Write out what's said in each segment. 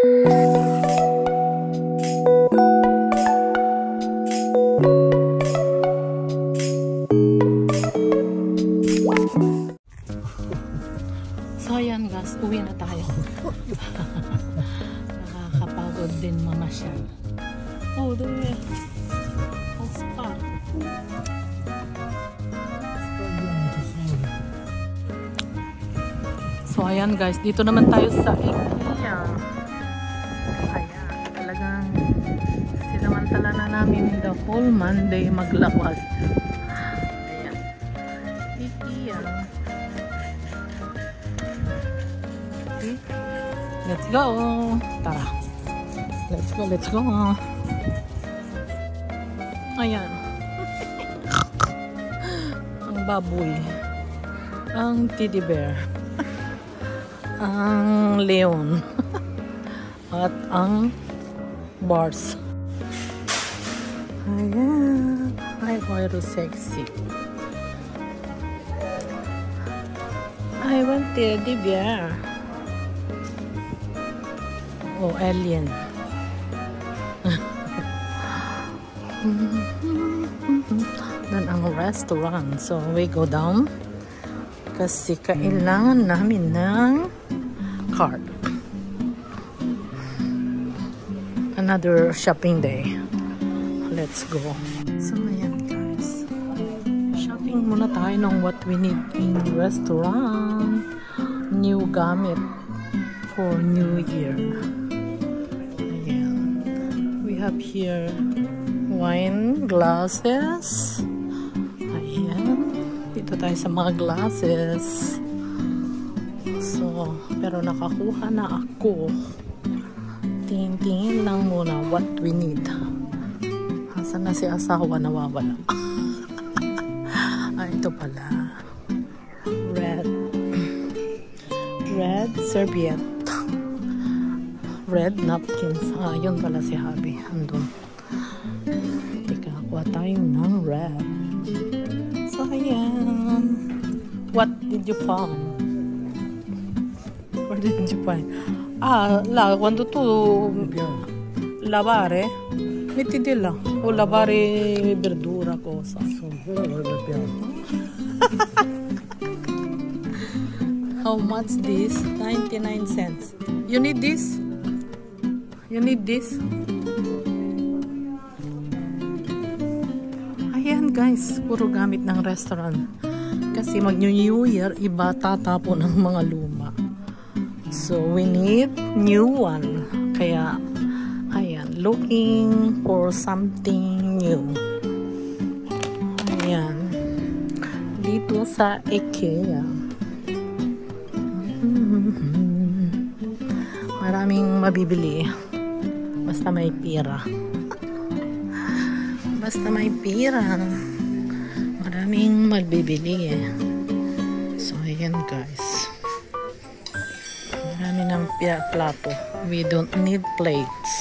So ayan guys, uwi na tayo. Nakakapagod din mamasyal. Oh, there. Spot. So ayan guys, dito naman tayo sa IKEA. Ayan, talagang sinamantala na namin the whole Monday maglakad. Ayan, IKEA. Okay. Let's go! Tara! Let's go! Ayan. Ang baboy. Ang teddy bear. Ang leon. At ang bars. Ayan. Ay, pero sexy. I want teddy bear. Oh, alien. Dan ang restaurant. So, we go down. Kasi kailangan namin ng card. Another shopping day. Let's go. So, ayan guys. Shopping muna tayo ng what we need in restaurant. New gamit for New Year. Ayan. We have here wine glasses. Ayan. Dito tayo sa mga glasses. So, pero nakakuha na ako. Tingin-tingin lang muna what we need. Asan na si asawa nawawala? Ah, ito pala. Red serviette. Red napkins. Ah, yun pala si Habi. Andun. Teka, kuha tayo ng red. So, ayan. What did you find? Where did you find? Ah, là, quando tu lavare, mettitela. O lavare verdura, cosa. How much this? 99 cents. You need this? You need this? Ayan guys, puro gamit ng restaurant. Kasi mag-New Year, iba tatapo ng mga luma. So, we need new one. Kaya, ayan, looking for something new. Ayan. Dito sa IKEA. Maraming mabibili. Basta may pira. Basta may pira. Maraming mabibili. So, ayan guys. Marami ng plato. We don't need plates.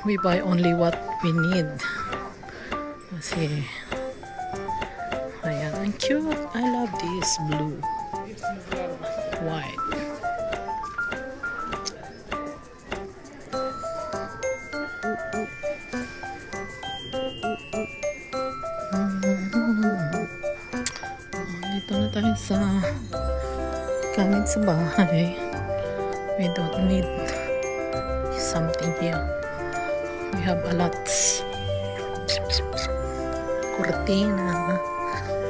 We buy only what we need. Kasi, ayan. Ang cute. I love this blue. White. Dito na tayo sa gamit sa bahay. We don't need something here. We have a lot. Cortina,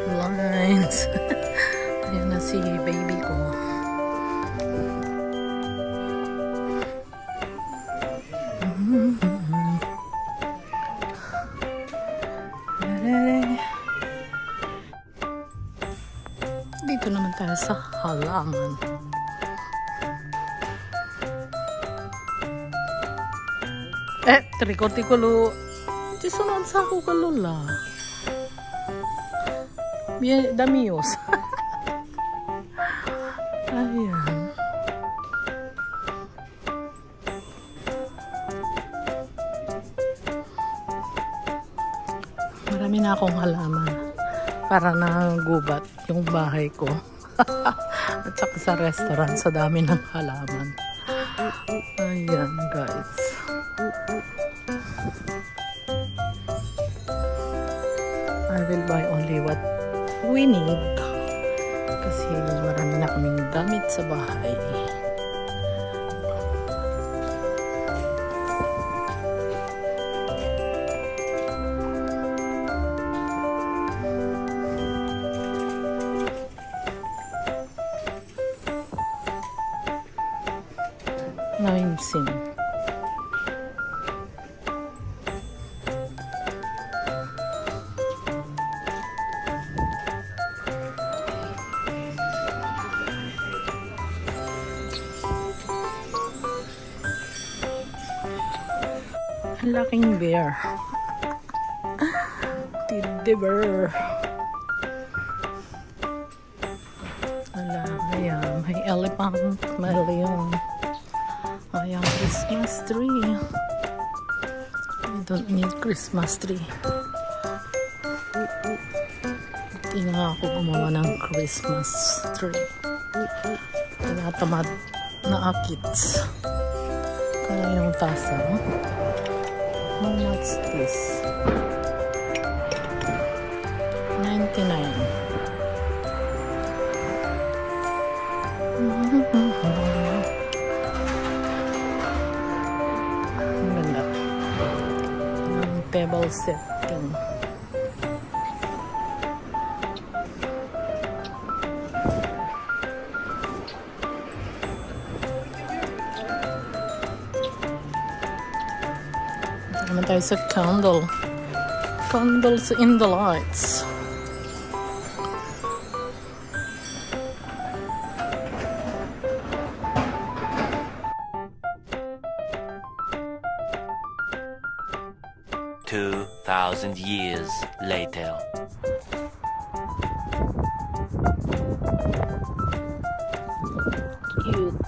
blinds. Ayan na si baby ko. Dito naman tayo sa halaman. Trikoti ko lo. Ci sono un sacco quello là. Damios. Ayan. Marami na akong halaman. Para nagubat yung bahay ko. At saka sa restaurant, sa dami ng halaman. Ayan guys. I will buy only what we need. Kasi marami na kaming damit sa bahay. Nainsin. Ang laking bear. Teddy bear. Ala, ayan. May elephant. May leon. Ayan, Christmas tree. I don't need Christmas tree. Hindi nga ako gumawa ng Christmas tree. Tinatamad na akits. Kaya yung tasa. How much this? 99. Ang ganda. Ang table setting. Naman tayo sa candle. Candles in the lights. $2,000 years later. Cute.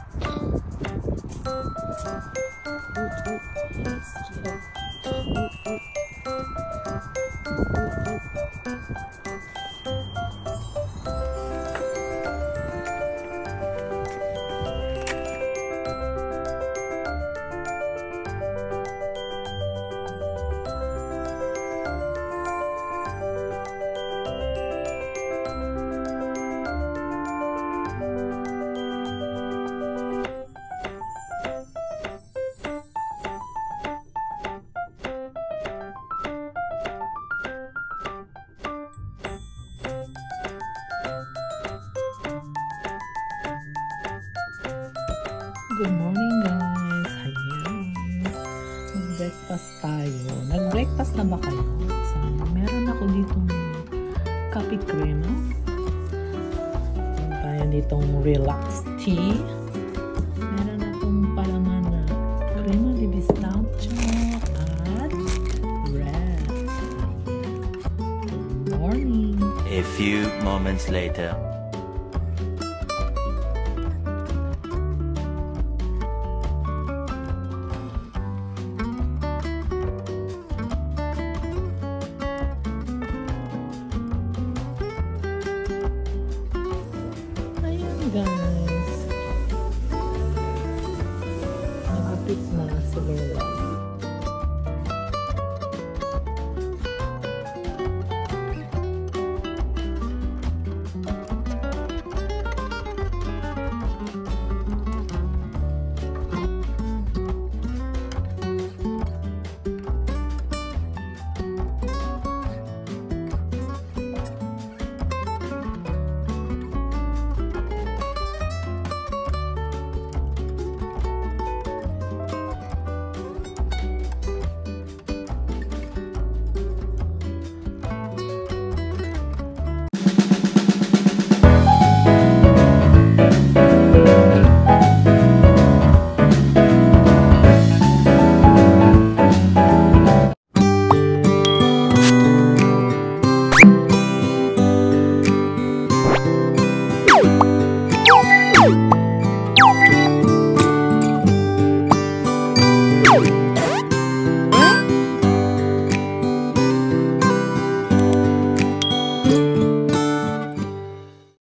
Good morning guys! Ayan. Mag-breakfast tayo. Nag-breakfast na ba kayo? So, meron ako ditong coffee crema. Meron tayo ditong relaxed tea. Meron akong palaman na crema de pistachio at bread. Good morning! A few moments later. Ayan guys.